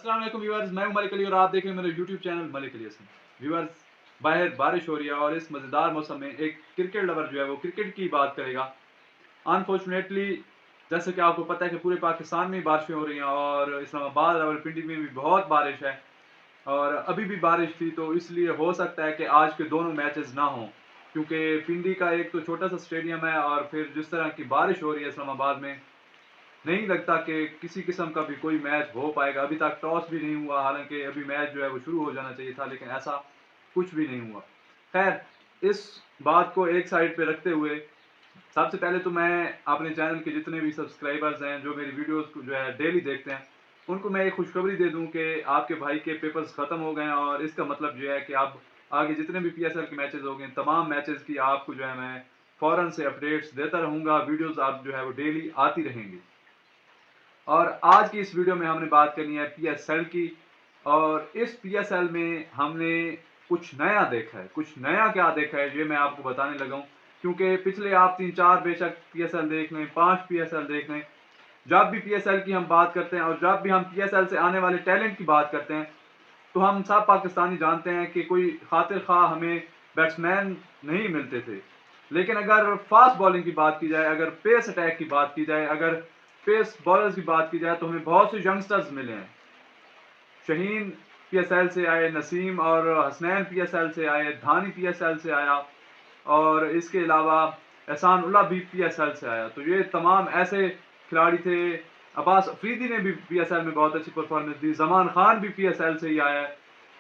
अस्सलाम वालेकुम व्यूअर्स, मैं हूं मलिक अली और आप देख रहे हैं मेरे YouTube channel Malik Ali Hasan. Viewers, बाहर बारिश हो रही है और इस मज़ेदार मौसम में एक क्रिकेट लवर जो है वो क्रिकेट की बात करेगा। अनफॉर्चुनेटली जैसे कि आपको पता है कि पूरे पाकिस्तान में बारिशें हो रही हैं और इस्लामाबाद रावलपिंडी में भी बहुत बारिश है और अभी भी बारिश थी, तो इसलिए हो सकता है कि आज के दोनों मैचेस ना हों, क्योंकि पिंडी का एक तो छोटा सा स्टेडियम है और फिर जिस तरह की बारिश हो रही है इस्लामाबाद में, नहीं लगता कि किसी किस्म का भी कोई मैच हो पाएगा। अभी तक टॉस भी नहीं हुआ, हालांकि अभी मैच जो है वो शुरू हो जाना चाहिए था, लेकिन ऐसा कुछ भी नहीं हुआ। खैर, इस बात को एक साइड पे रखते हुए सबसे पहले तो मैं अपने चैनल के जितने भी सब्सक्राइबर्स हैं जो मेरी वीडियोस को जो है डेली देखते हैं, उनको मैं एक खुशखबरी दे दूं कि आपके भाई के पेपर्स ख़त्म हो गए हैं और इसका मतलब जो है कि अब आगे जितने भी पीएसएल के मैचेस होंगे, तमाम मैचेस की आपको जो है मैं फ़ौरन से अपडेट्स देता रहूँगा। वीडियोज़ आप जो है वो डेली आती रहेंगी। और आज की इस वीडियो में हमने बात करनी है पीएसएल की, और इस पीएसएल में हमने कुछ नया देखा है। कुछ नया क्या देखा है ये मैं आपको बताने लगा हूँ, क्योंकि पिछले आप 3-4 बेशक पीएसएल देख लें, 5 पीएसएल देख लें, जब भी पीएसएल की हम बात करते हैं और जब भी हम पीएसएल से आने वाले टैलेंट की बात करते हैं, तो हम सब पाकिस्तानी जानते हैं कि कोई खातिर खा हमें बैट्समैन नहीं मिलते थे। लेकिन अगर फास्ट बॉलिंग की बात की जाए, अगर पेस अटैक की बात की जाए, अगर पेस बॉलर्स की बात की जाए, तो हमें बहुत से यंगस्टर्स मिले हैं। शहीन पीएसएल से आए, नसीम और हसनैन पीएसएल से आए, धानी पीएसएल से आया और इसके अलावा एहसान उल्लाह भी पीएसएल से आया। तो ये तमाम ऐसे खिलाड़ी थे। अब्बास अफरीदी ने भी पीएसएल में बहुत अच्छी परफॉर्मेंस दी, जमान खान भी पीएसएल से ही आया है।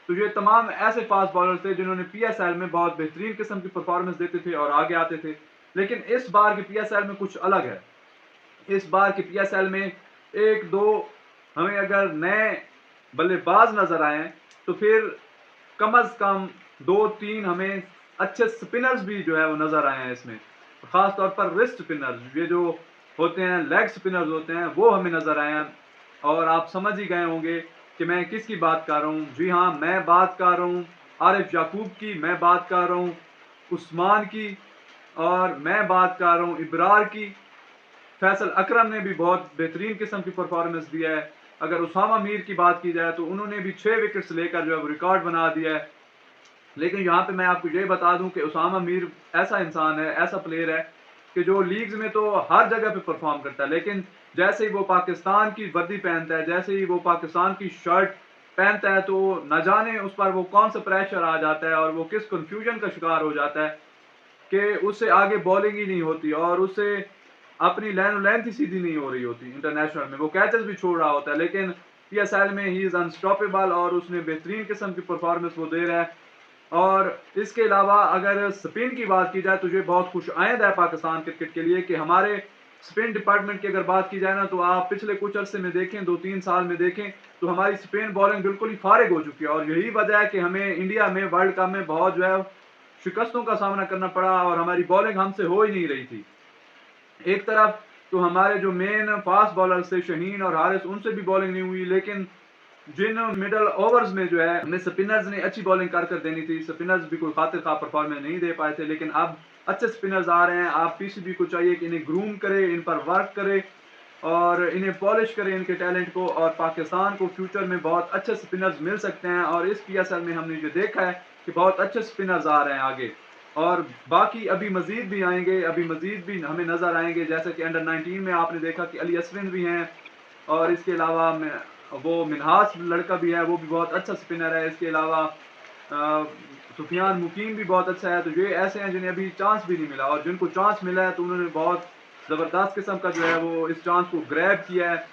तो ये तमाम ऐसे फास्ट बॉलर थे जिन्होंने पीएसएल में बहुत बेहतरीन किस्म की परफॉर्मेंस देते थे और आगे आते थे। लेकिन इस बार के पीएसएल में कुछ अलग है। इस बार के पीएसएल में एक दो हमें अगर नए बल्लेबाज नजर आए, तो फिर कम अज कम 2-3 हमें अच्छे स्पिनर्स भी जो है वो नजर आए हैं इसमें। खास तौर पर रिस्ट स्पिनर्स, ये जो होते हैं लेग स्पिनर्स होते हैं, वो हमें नजर आए हैं। और आप समझ ही गए होंगे कि मैं किसकी बात कर रहा हूँ। जी हाँ, मैं बात कर रहा हूँ आरिफ याकूब की, मैं बात कर रहा हूँ उस्मान की, और मैं बात कर रहा हूँ इब्रार की। फैसल अकरम ने भी बहुत बेहतरीन किस्म की परफॉर्मेंस दिया है। अगर उसामा मीर की बात की जाए तो उन्होंने भी 6 विकेट्स लेकर जो है वो रिकॉर्ड बना दिया है। लेकिन यहाँ पे मैं आपको ये बता दूं कि उसामा मीर ऐसा इंसान है, ऐसा प्लेयर है कि जो लीग्स में तो हर जगह पे परफॉर्म करता है, लेकिन जैसे ही वो पाकिस्तान की वर्दी पहनता है, जैसे ही वो पाकिस्तान की शर्ट पहनता है, तो न जाने उस पर वो कौन सा प्रेशर आ जाता है और वो किस कन्फ्यूजन का शिकार हो जाता है कि उससे आगे बॉलिंग ही नहीं होती और उससे अपनी लेंथ ही सीधी नहीं हो रही होती। इंटरनेशनल में वो कैचेस भी छोड़ रहा होता है, लेकिन पीएसएल में ही इज अनस्टॉपेबल और उसने बेहतरीन किस्म की परफॉर्मेंस वो दे रहा है। और इसके अलावा अगर स्पिन की बात की जाए तो ये बहुत खुश आइंद है पाकिस्तान क्रिकेट के लिए कि हमारे स्पिन डिपार्टमेंट की अगर बात की जाए ना, तो आप पिछले कुछ अरसे में देखें, 2-3 साल में देखें, तो हमारी स्पिन बॉलिंग बिल्कुल ही फारिग हो चुकी है। और यही वजह है कि हमें इंडिया में वर्ल्ड कप में बहुत जो है शिकस्तों का सामना करना पड़ा और हमारी बॉलिंग हमसे हो ही नहीं रही थी। एक तरफ तो हमारे जो मेन फास्ट बॉलर्स थे शहीन और हारिस, उनसे भी बॉलिंग नहीं हुई, लेकिन जिन मिडल ओवर्स में जो है हमें स्पिनर्स ने अच्छी बॉलिंग कर देनी थी, स्पिनर्स भी कोई खातिर खा परफॉर्मेंस नहीं दे पाए थे। लेकिन अब अच्छे स्पिनर्स आ रहे हैं। आप पीसीबी को चाहिए कि इन्हें ग्रूम करे, इन पर वर्क करे और इन्हें पॉलिश करे इनके टैलेंट को, और पाकिस्तान को फ्यूचर में बहुत अच्छे स्पिनर्स मिल सकते हैं। और इस पीएसएल में हमने जो देखा है कि बहुत अच्छे स्पिनर्स आ रहे हैं आगे, और बाकी अभी मजीद भी आएंगे, अभी मजीद भी हमें नजर आएंगे। जैसे कि अंडर 19 में आपने देखा कि अली असरिन भी हैं, और इसके अलावा वो मिनहास लड़का भी है, वो भी बहुत अच्छा स्पिनर है। इसके अलावा सुफियान मुकीम भी बहुत अच्छा है। तो ये ऐसे हैं जिन्हें अभी चांस भी नहीं मिला, और जिनको चांस मिला है तो उन्होंने बहुत ज़बरदस्त किस्म का जो है वो इस चांस को ग्रैब किया है।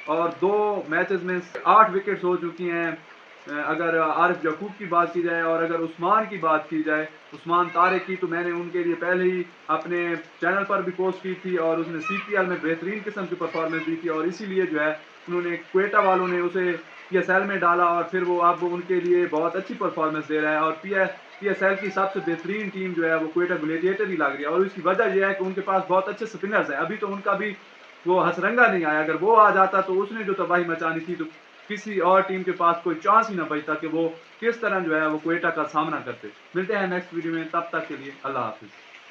और 2 मैचेस में 8 विकेट्स हो चुकी हैं। अगर आरिफ याकूब की बात की जाए और अगर उस्मान की बात की जाए, उस्मान तारिक की, तो मैंने उनके लिए पहले ही अपने चैनल पर भी पोस्ट की थी और उसने सीपीएल में बेहतरीन किस्म की परफॉर्मेंस दी थी, और इसीलिए जो है उन्होंने क्वेटा वालों ने उसे पीएसएल में डाला और फिर वो अब उनके लिए बहुत अच्छी परफॉर्मेंस दे रहा है। और पीएसएल की सबसे बेहतरीन टीम जो है वो क्वेटा ग्लेडिएटर ही लग रही है, और इसकी वजह यह है कि उनके पास बहुत अच्छे स्पिनर्स हैं। अभी तो उनका भी वो हसरंगा नहीं आया, अगर वो आ जाता तो उसने जो तबाही मचानी थी, तो किसी और टीम के पास कोई चांस ही ना बचता कि वो किस तरह जो है वो क्वेटा का सामना करते। मिलते हैं नेक्स्ट वीडियो में, तब तक के लिए अल्लाह हाफिज।